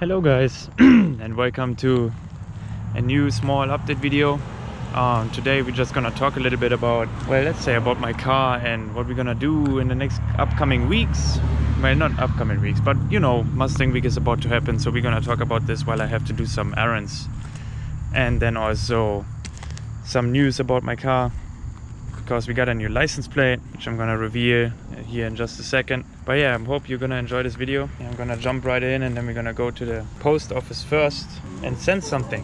Hello guys and welcome to a new small update video. Today we're just gonna talk a little bit about, well, let's say about my car and what we're gonna do in the next upcoming weeks. Well, not upcoming weeks, but you know, Mustang week is about to happen, so we're gonna talk about this while I have to do some errands. And then also some news about my car, because we got a new license plate, which I'm gonna reveal here in just a second. But yeah, I hope you're gonna enjoy this video. I'm gonna jump right in and then we're gonna go to the post office first and send something.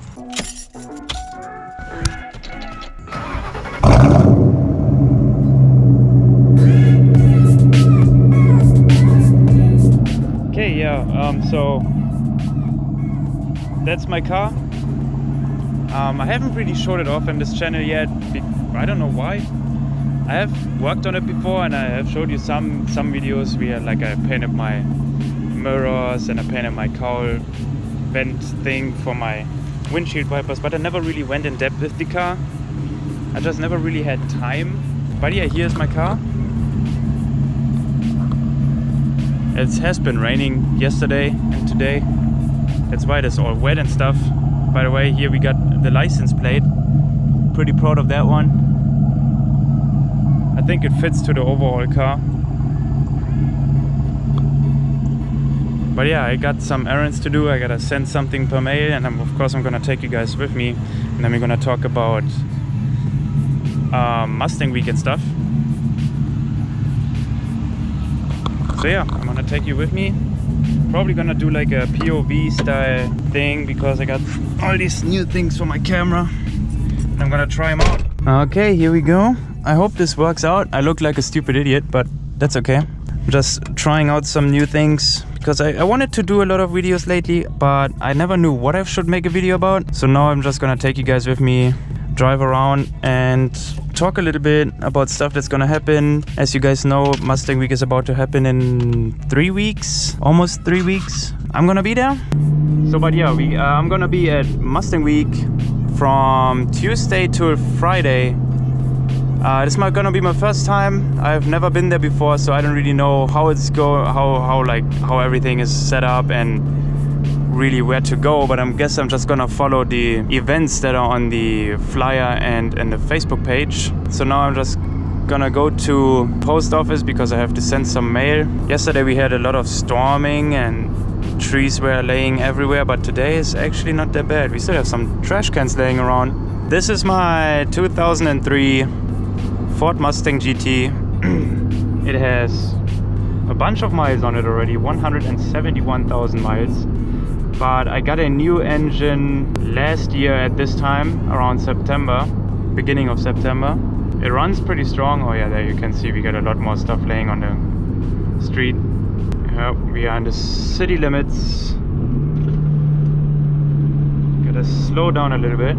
Okay, yeah, so that's my car. I haven't really showed it off in this channel yet. I don't know why. I have worked on it before and I have showed you some videos where like I painted my mirrors and I painted my cowl vent thing for my windshield wipers, but I never really went in depth with the car. I just never really had time. But yeah, here's my car. It has been raining yesterday and today. That's why it's all wet and stuff. By the way, here we got the license plate. Pretty proud of that one. I think it fits to the overall car. But yeah, I got some errands to do. I gotta send something per mail, and of course I'm gonna take you guys with me, and then we're gonna talk about Mustang week and stuff. So yeah, I'm gonna take you with me. Probably gonna do like a POV style thing because I got all these new things for my camera and I'm gonna try them out. Okay, here we go. I hope this works out. I look like a stupid idiot, but that's okay. I'm just trying out some new things because I wanted to do a lot of videos lately, but I never knew what I should make a video about. So now I'm just gonna take you guys with me, drive around and talk a little bit about stuff that's gonna happen. As you guys know, Mustang week is about to happen in 3 weeks, almost 3 weeks. I'm gonna be there. So, but yeah, I'm gonna be at Mustang week from Tuesday to Friday. This is gonna be my first time. I've never been there before, so I don't really know how it's how everything is set up and really where to go. But I guess I'm just gonna follow the events that are on the flyer and the Facebook page. So now I'm just gonna go to post office because I have to send some mail. Yesterday we had a lot of storming and trees were laying everywhere, but today is actually not that bad. We still have some trash cans laying around. This is my 2003 Ford Mustang GT. It has a bunch of miles on it already, 171,000 miles. But I got a new engine last year at this time, around September, beginning of September. It runs pretty strong. Oh yeah, there you can see we got a lot more stuff laying on the street. Yep, we are in the city limits. Gotta slow down a little bit.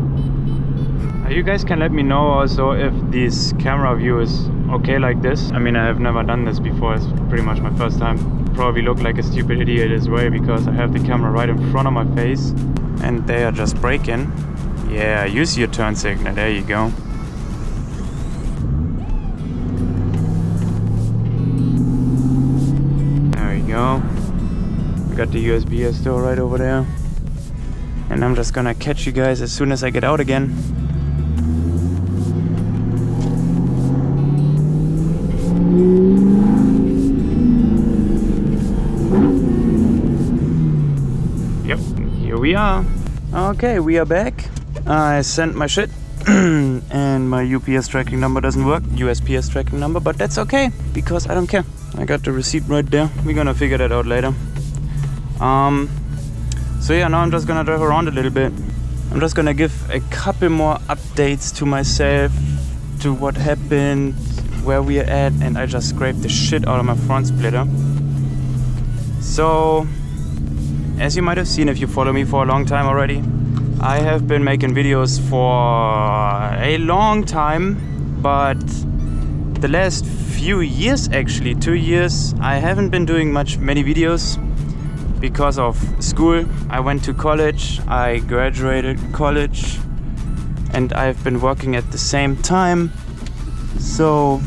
You guys can let me know also if this camera view is okay like this. I mean, I have never done this before. It's pretty much my first time. Probably look like a stupid idiot as well because I have the camera right in front of my face and they are just braking. Yeah, use your turn signal. There you go. There we go. We got the USB store right over there. And I'm just gonna catch you guys as soon as I get out again. Yep, here we are. Okay, we are back. I sent my shit and my UPS tracking number doesn't work. USPS tracking number, but that's okay because I don't care. I got the receipt right there. We're gonna figure that out later. So yeah, now I'm just gonna drive around a little bit. I'm just gonna give a couple more updates to myself, to what happened, where we are at, and I just scraped the shit out of my front splitter. So, as you might have seen if you follow me for a long time already, I have been making videos for a long time, but the last few years, actually 2 years, I haven't been doing many videos because of school. I went to college, I graduated college, and I've been working at the same time. So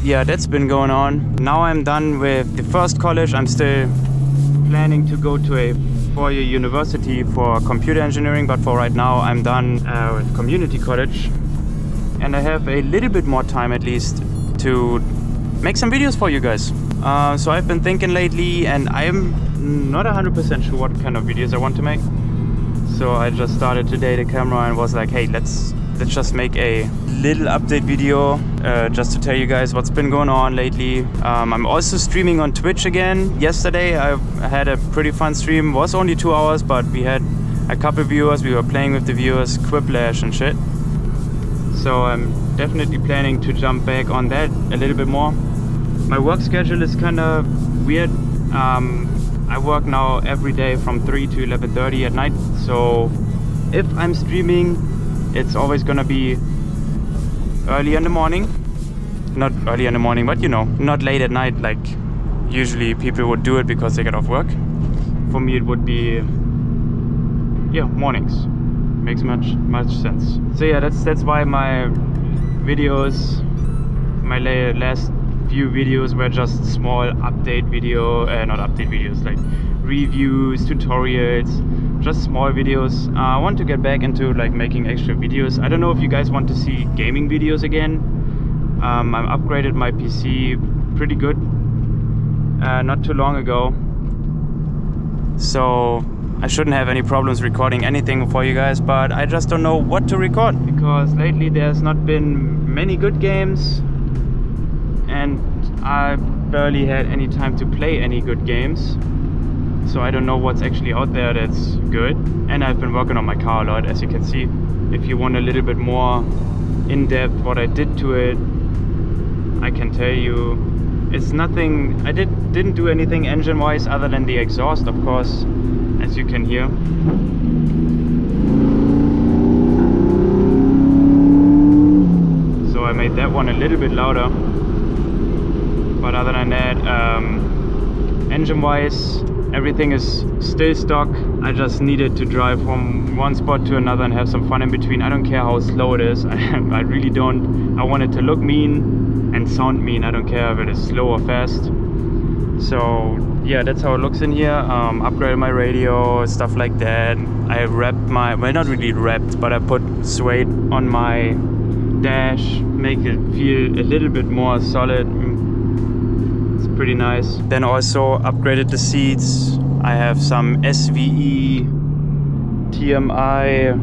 yeah, that's been going on. Now I'm done with the first college. I'm still planning to go to a 4-year university for computer engineering, but for right now I'm done with community college, and I have a little bit more time at least to make some videos for you guys. So I've been thinking lately, and I'm not 100% sure what kind of videos I want to make. So I just started today the camera and was like, hey, let's just make a little update video just to tell you guys what's been going on lately. I'm also streaming on Twitch again. Yesterday I had a pretty fun stream. It was only 2 hours, but we had a couple viewers. We were playing with the viewers, Quiplash and shit. So I'm definitely planning to jump back on that a little bit more. My work schedule is kind of weird. I work now every day from 3 to 11:30 at night. So if I'm streaming, it's always gonna be early in the morning. Not early in the morning, but you know, not late at night like usually people would do it because they get off work. For me it would be, yeah, mornings. Makes much sense. So yeah, that's why my videos, my last few videos were just small update video, not update videos, like reviews, tutorials, just small videos. I want to get back into like making extra videos. I don't know if you guys want to see gaming videos again. I upgraded my PC pretty good not too long ago, so I shouldn't have any problems recording anything for you guys, but I just don't know what to record because lately there's not been many good games and I barely had any time to play any good games. So I don't know what's actually out there that's good. And I've been working on my car a lot, as you can see. If you want a little bit more in depth what I did to it, I can tell you it's nothing. I didn't do anything engine wise other than the exhaust, of course, as you can hear. So I made that one a little bit louder. But other than that, engine wise, everything is still stock. I just needed to drive from one spot to another and have some fun in between. I don't care how slow it is. I really don't. I want it to look mean and sound mean. I don't care if it is slow or fast. So yeah, that's how it looks in here. Upgraded my radio, stuff like that. I wrapped my, well, not really wrapped, but I put suede on my dash, make it feel a little bit more solid. Pretty nice. Then also upgraded the seats. I have some SVE, TMI,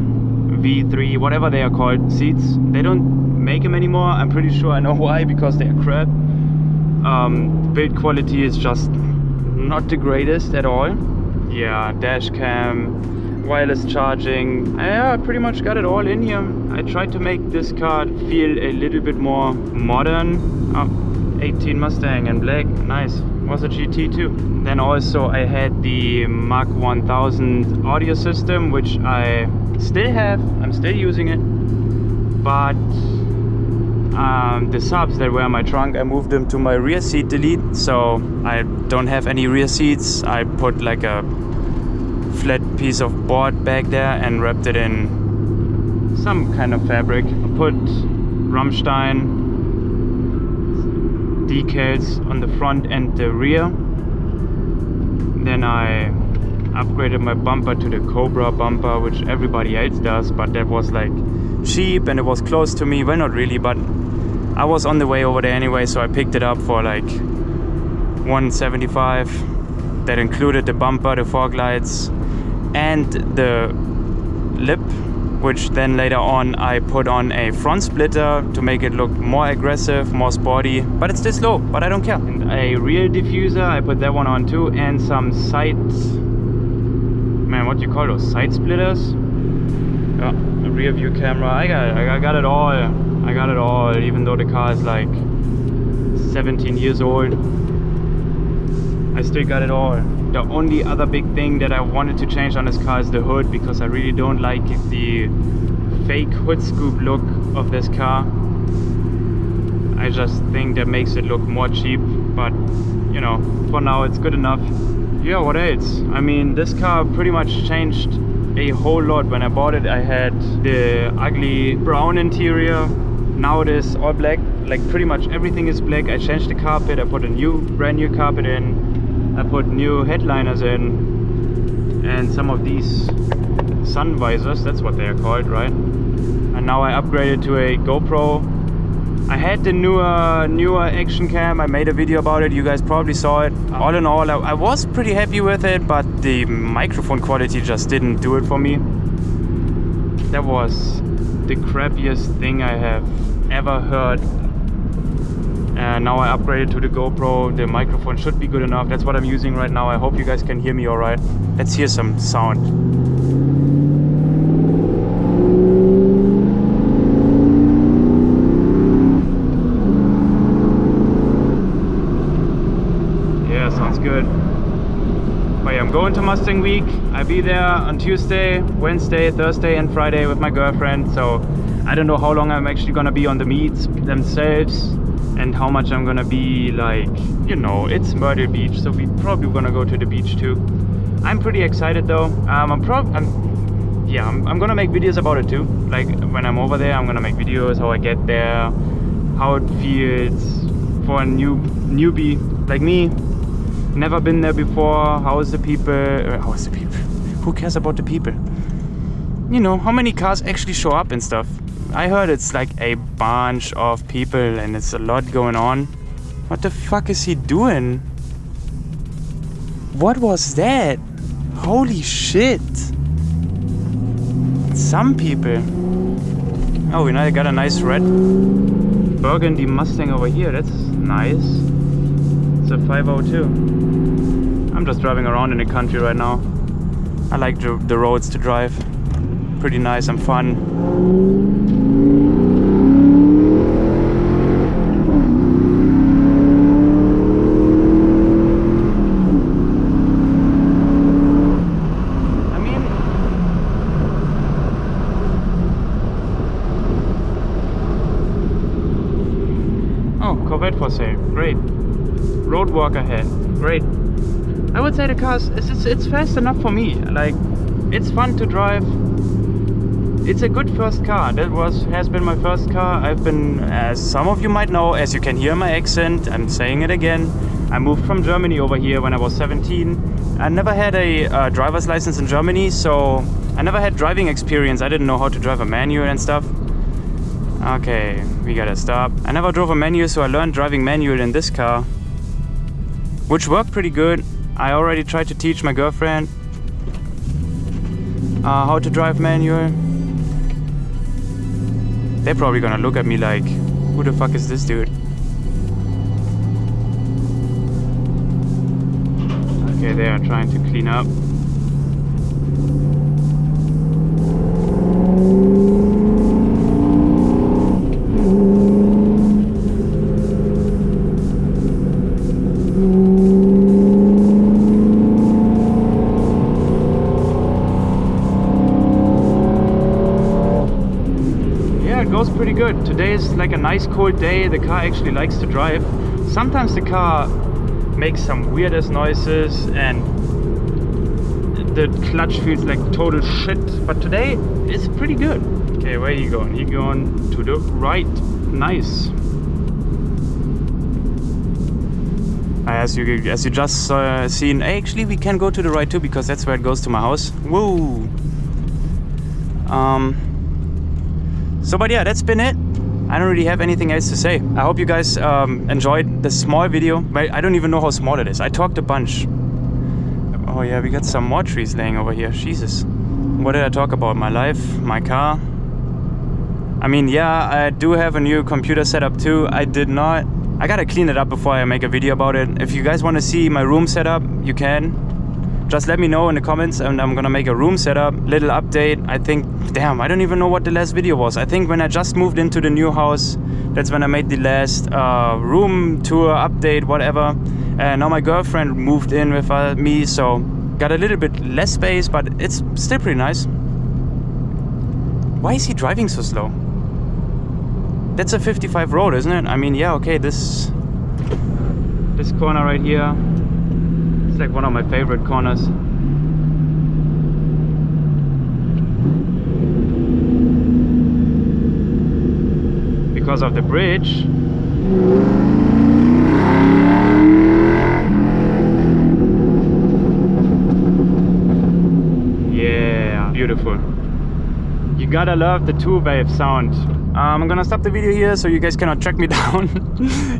V3, whatever they are called, seats. They don't make them anymore. I'm pretty sure I know why, because they are crap. Build quality is just not the greatest at all. Yeah, dash cam, wireless charging. I pretty much got it all in here. I tried to make this car feel a little bit more modern. 18 Mustang in black, nice. Was a GT too. Then also I had the Mach 1000 audio system, which I still have. I'm still using it. But the subs that were in my trunk, I moved them to my rear seat delete. So I don't have any rear seats. I put like a flat piece of board back there and wrapped it in some kind of fabric. I put Rammstein decals on the front and the rear. Then I upgraded my bumper to the Cobra bumper, which everybody else does, but that was like cheap and it was close to me. Well, not really, but I was on the way over there anyway, so I picked it up for like $175. That included the bumper, the fog lights and the lip, which then later on I put on a front splitter to make it look more aggressive, more sporty, but it's still slow, but I don't care. And a rear diffuser, I put that one on too, and some side, man, what do you call those, side splitters? Yeah, a rear view camera. I got it all. I got it all, even though the car is like 17 years old. I still got it all. The only other big thing that I wanted to change on this car is the hood, because I really don't like the fake hood scoop look of this car. I just think that makes it look more cheap, but you know, for now it's good enough. Yeah, what else? I mean, this car pretty much changed a whole lot. When I bought it, I had the ugly brown interior. Now it is all black, like pretty much everything is black. I changed the carpet, I put a brand new carpet in. I put new headliners in. and some of these sun visors, that's what they are called, right? And now I upgraded to a GoPro. I had the newer action cam. I made a video about it, you guys probably saw it. All in all, I was pretty happy with it, but the microphone quality just didn't do it for me. That was the crappiest thing I have ever heard. And now I upgraded to the GoPro. The microphone should be good enough. That's what I'm using right now. I hope you guys can hear me all right. Let's hear some sound. Yeah, sounds good. But yeah, I'm going to Mustang Week. I'll be there on Tuesday, Wednesday, Thursday and Friday with my girlfriend. So I don't know how long I'm actually gonna be on the meets themselves and how much I'm gonna be, like, you know, it's Myrtle Beach, so we probably gonna go to the beach too. I'm pretty excited though. I'm gonna make videos about it too. Like when I'm over there, I'm gonna make videos how I get there, how it feels for a newbie like me. Never been there before. How is the people? Who cares about the people? You know, how many cars actually show up and stuff. I heard it's like a bunch of people and it's a lot going on. What the fuck is he doing? What was that? Holy shit. Some people. Oh, we now got a nice red burgundy Mustang over here. That's nice. It's a 502. I'm just driving around in the country right now. I like the roads to drive. Pretty nice and fun. For sale, great. Roadwalk ahead, great. I would say the car it's fast enough for me. Like, it's fun to drive. It's a good first car. That has been my first car. I've been, as some of you might know, as you can hear my accent, I'm saying it again, I moved from Germany over here when I was 17. I never had a driver's license in Germany, so I never had driving experience. I didn't know how to drive a manual and stuff. Okay, we gotta stop. I never drove a manual, so I learned driving manual in this car, which worked pretty good. I already tried to teach my girlfriend how to drive manual. They're probably gonna look at me like, who the fuck is this dude? Okay, they are trying to clean up. Goes pretty good. Today is like a nice cold day. The car actually likes to drive. Sometimes the car makes some weirdest noises and the clutch feels like total shit, but today it's pretty good. Okay, where are you going? You're going to the right. Nice. As you just seen, actually we can go to the right too, because that's where it goes to my house. Whoa. So, but yeah, that's been it. I don't really have anything else to say. I hope you guys enjoyed the small video. I don't even know how small it is. I talked a bunch. Oh yeah, we got some more trees laying over here. Jesus. What did I talk about? My life, my car. I mean, yeah, I do have a new computer setup too. I gotta clean it up before I make a video about it. If you guys want to see my room setup, you can. Just let me know in the comments and I'm gonna make a room setup, little update. I think, damn, I don't even know what the last video was. I think when I just moved into the new house, that's when I made the last room tour update, whatever. And now my girlfriend moved in with me, so got a little bit less space, but it's still pretty nice. Why is he driving so slow? That's a 55 road, isn't it? I mean, yeah, okay, this corner right here, it's like one of my favorite corners. Because of the bridge. You gotta love the 2-wave sound. I'm gonna stop the video here so you guys cannot track me down.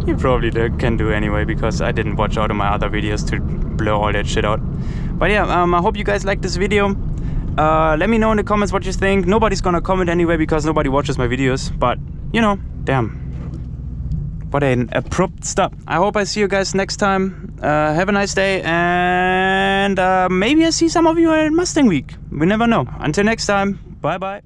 You probably can do anyway, because I didn't watch out of my other videos to blur all that shit out. But yeah, I hope you guys like this video. Let me know in the comments what you think. Nobody's gonna comment anyway because nobody watches my videos. But, you know, damn. What an abrupt stop. I hope I see you guys next time. Have a nice day, and maybe I see some of you at Mustang Week. We never know. Until next time, bye bye.